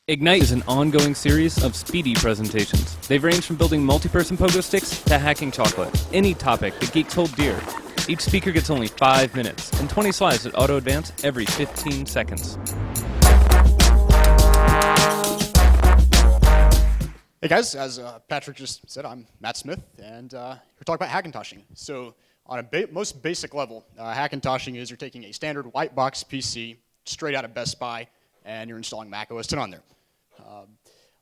Ignite is an ongoing series of speedy presentations. They've ranged from building multi-person pogo sticks to hacking chocolate. Any topic the geeks hold dear. Each speaker gets only 5 minutes and 20 slides that auto-advance every 15 seconds. Hey guys, as Patrick just said, I'm Matt Smith, and we're talking about Hackintoshing. So on a most basic level, Hackintoshing is you're taking a standard white box PC straight out of Best Buy, and you're installing Mac OS X on there.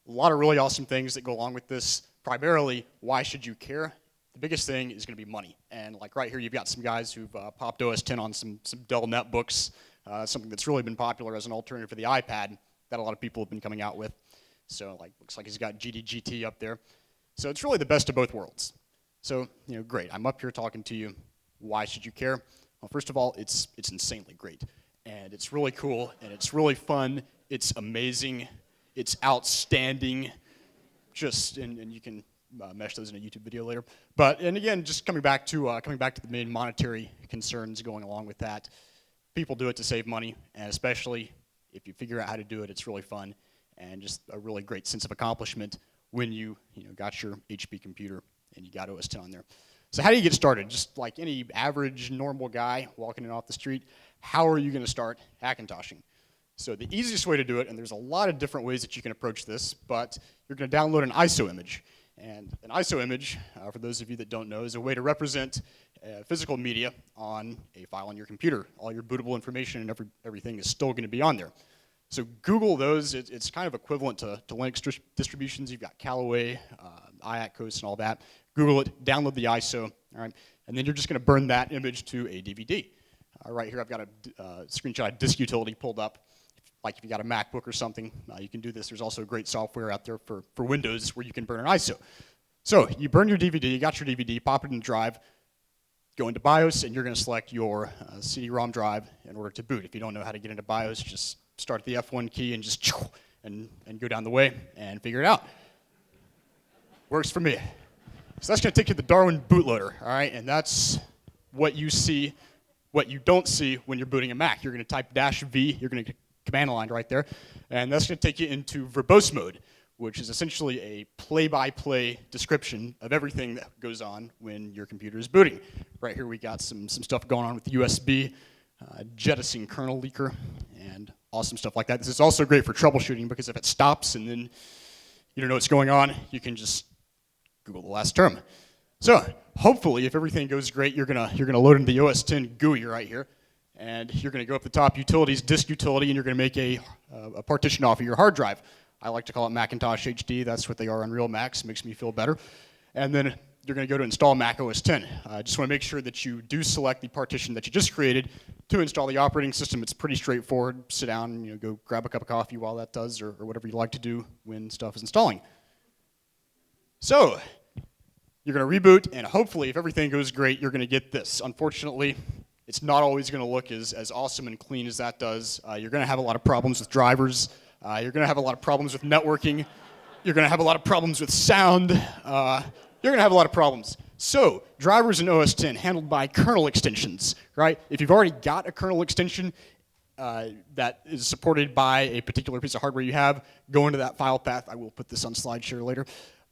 A lot of really awesome things that go along with this. Primarily, why should you care? The biggest thing is going to be money. And like right here, you've got some guys who've popped OS X on some Dell netbooks, something that's really been popular as an alternative for the iPad that a lot of people have been coming out with. So like, looks like he's got GDGT up there. So it's really the best of both worlds. So, great. I'm up here talking to you. Why should you care? Well, first of all, it's insanely great. And it's really cool, and it's really fun. It's amazing. It's outstanding. And you can mesh those in a YouTube video later. And again, just coming back to the main monetary concerns going along with that. People do it to save money, and especially if you figure out how to do it, it's really fun. And just a really great sense of accomplishment when you got your HP computer and you got OS X on there. So how do you get started? Just like any average, normal guy walking in off the street, how are you going to start Hackintoshing? So the easiest way to do it, and there's a lot of different ways that you can approach this, but you're going to download an ISO image. And an ISO image, for those of you that don't know, is a way to represent physical media on a file on your computer. All your bootable information and everything is still going to be on there. So Google those. It's kind of equivalent to Linux distributions. You've got Callaway, IgniteATL, and all that. Google it, download the ISO, all right? And then you're just going to burn that image to a DVD. Right here, I've got a screenshot of disk utility pulled up. Like if you got a MacBook or something, you can do this. There's also great software out there for Windows where you can burn an ISO. So you burn your DVD, you got your DVD, pop it in the drive, go into BIOS, and you're going to select your CD-ROM drive in order to boot. If you don't know how to get into BIOS, just start the F1 key and just and go down the way and figure it out. Works for me. So that's going to take you to the Darwin bootloader, all right? And that's what you see, what you don't see when you're booting a Mac. You're going to type -V, you're going to command line right there, and that's going to take you into verbose mode, which is essentially a play-by-play description of everything that goes on when your computer is booting. Right here we got some stuff going on with USB, jettisoning kernel leaker, and awesome stuff like that. This is also great for troubleshooting because if it stops and then you don't know what's going on, you can just Google the last term. So hopefully, if everything goes great, you're gonna load into the OS X GUI right here, and you're gonna go up the top, utilities, disk utility, and you're gonna make a partition off of your hard drive. I like to call it Macintosh HD. That's what they are on real Macs. Makes me feel better. And then you're going to go to install Mac OS X. Just want to make sure that you do select the partition that you just created to install the operating system. It's pretty straightforward. Sit down, go grab a cup of coffee while that does, or whatever you like to do when stuff is installing. So you're going to reboot, and hopefully, if everything goes great, you're going to get this. Unfortunately, it's not always going to look as awesome and clean as that does. You're going to have a lot of problems with drivers. You're going to have a lot of problems with networking. You're going to have a lot of problems with sound. You're going to have a lot of problems. So, drivers in OS X handled by kernel extensions, right? If you've already got a kernel extension that is supported by a particular piece of hardware you have, go into that file path. I will put this on SlideShare later.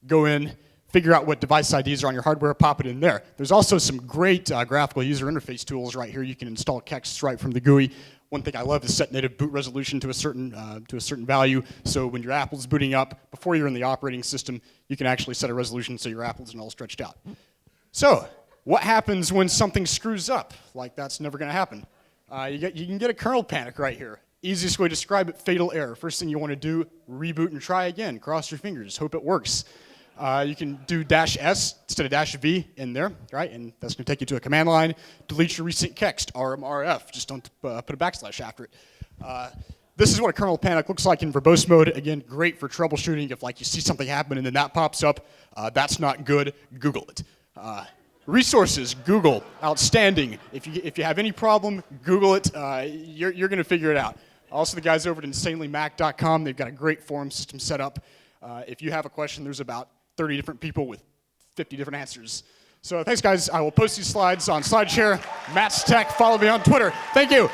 Go in, figure out what device IDs are on your hardware, pop it in there. There's also some great graphical user interface tools right here. You can install Kex right from the GUI. One thing I love is set native boot resolution to a certain value. So when your Apple's booting up, before you're in the operating system, you can actually set a resolution so your Apple's not all stretched out. So what happens when something screws up? Like that's never going to happen. You can get a kernel panic right here. Easiest way to describe it, fatal error. First thing you want to do, reboot and try again. Cross your fingers, hope it works. You can do -S instead of -V in there, right? And that's going to take you to a command line. Delete your recent kext, RMRF. Just don't put a backslash after it. This is what a kernel panic looks like in verbose mode. Again, great for troubleshooting. If like you see something happen and then that pops up, that's not good. Google it. Resources, Google, outstanding. If you have any problem, Google it. You're going to figure it out. Also, the guys over at InsanelyMac.com, they've got a great forum system set up. If you have a question, there's about 30 different people with 50 different answers. So thanks, guys. I will post these slides on SlideShare. Matt's Tech. Follow me on Twitter. Thank you.